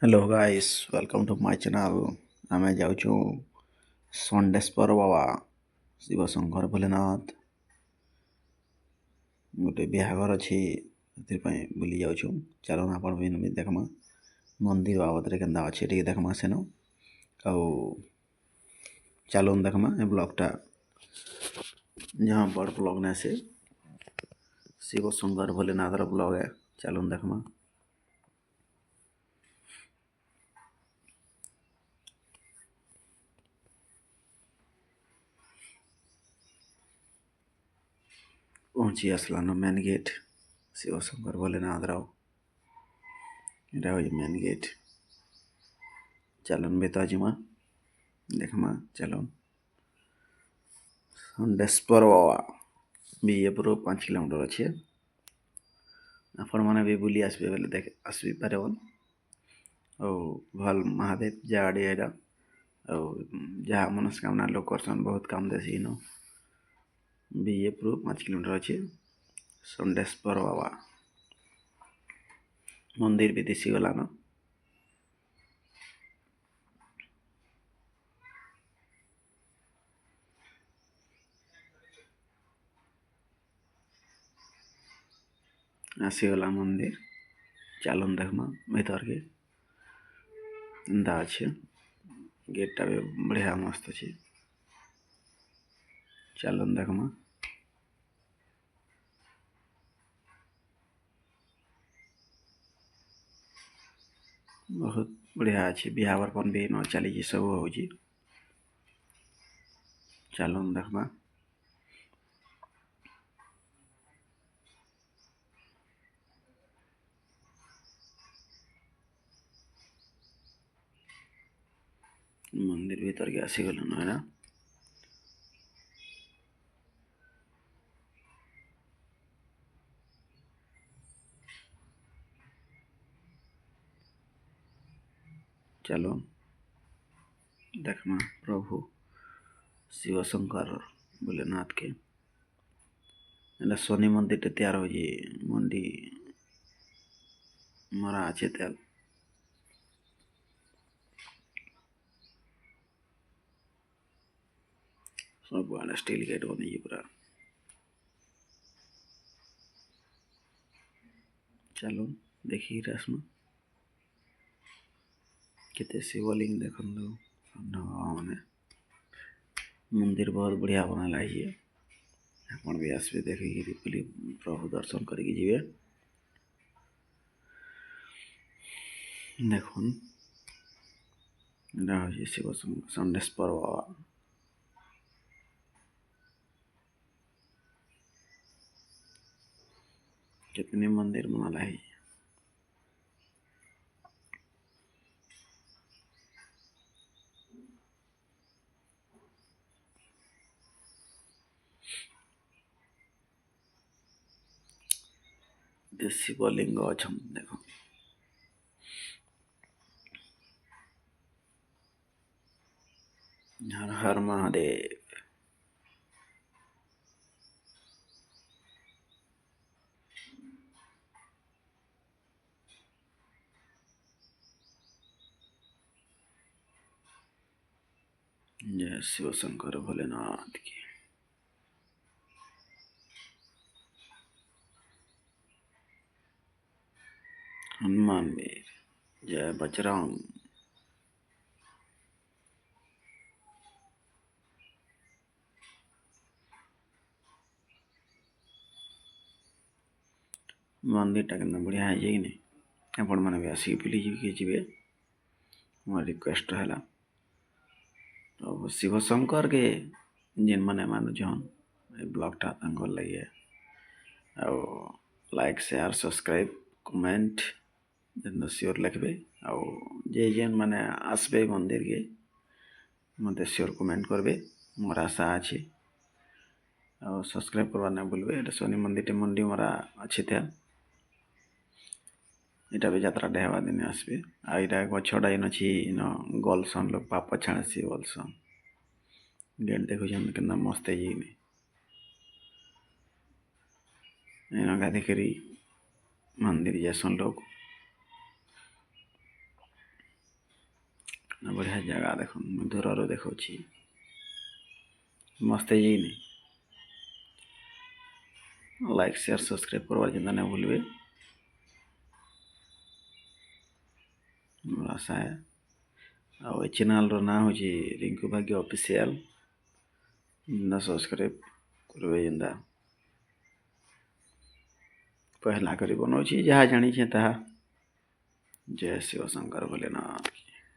Hello guys, welcome to my channel. आमे जाउछु षण्डेश्वर बाबा शिव शंकर भोलेनाथ गोटे बिहाघर अछि ସେଥିପାଇଁ बुली जाउछु। चलन आपण भी देखमा मंदिर बाबतरे केन्दा अछि ଟିକେ देखमा सेनो आउ चलन देखमा ए ब्लॉगटा जहाँ बड़ ब्लॉग ने से शिव शंकर भोलेनाथ रो ब्लॉग है। चलन देखमा पहुंची असलानो मेन गेट शिव शंकर भोलेनाथ राव एटा हो मेन गेट। चलन बेता जिमा देखमा चलन षण्डेश्वर बाबा बीएपुर 5 किलोमीटर अच्छे। आपण मैंने भी बुली आसबे बोले देख आसबी पारबन और भल महादेव जाड़े एरा और जहाँ मनस्कामना लोग करसन बहुत काम देसी नो बीएपुर 5 किलोमीटर अच्छे। षण्डेश्वर बाबा मंदिर भी दिसी गला न आसीगला मंदिर। चलन देखमा भीतर के एंता अच्छे गेटटा भी बढ़िया मस्त अच्छे। चलन देखमा बहुत बढ़िया अच्छे बिहावरपन भी न चली सब हो। चलन देखमा मंदिर भीतर के आसीगला न है। चलो देखमा प्रभु शिव शंकर भोलेनाथ के एटा शनि मंदिर तैयार हो मंडी मरा अच्छे तेल सब स्टील गेट बनी पूरा। चलो देखी रस्म केते शिवलिंग देखन लो मैंने मंदिर बहुत बढ़िया बनाला है। आपण भी आसबे देखिए प्रभु दर्शन करके जीवे। देखुन शिव षण्डेश्वर बाबा कितने मंदिर बनाला है। शिवलिंग अच्छा देखो हर हर महादेव। जय शिव शंकर भोलेनाथ की। हनुमान वीर जय बजरंग। मंदिर टा केतना बढ़िया है कि नहीं आपण मैंने भी आसिक बुली जी मोर रिक्वेस्ट है। तो शिव शंकर के जिन मैंने मानुछन ब्लॉगटा तांकर लगे आउ लाइक शेयर सब्सक्राइब कमेंट जेन सियोर लिखबे आउ जे जेन माने आसबे मंदिर के मते सियोर कमेंट करबे मोर आशा अच्छे। और सब्सक्राइब करवा ना भूलबे। एटा शनि मंदिर मंडी मोरा अच्छे थे इटा भी यात्रा डेहवा दिन आसबे। आ इटा गछटा इन अछि इन गलसन लोग पाप छाणसी गलसन गेट देखो जन केना मस्त है इन गाधी करी मंदिर जैसन लोग। बढ़िया जगह देख दूर देखा मस्त है लाइक शेयर सब्सक्राइब करवार चिंता नहीं भूलिए मोर आशा है आ चैनल ना हूँ रिंकू भाग्य ऑफिशियल सब्सक्राइब करेंगे जेनता पहला करी बनाऊँ जहाँ जानी ता जय शिव शंकर भोलेनाथ।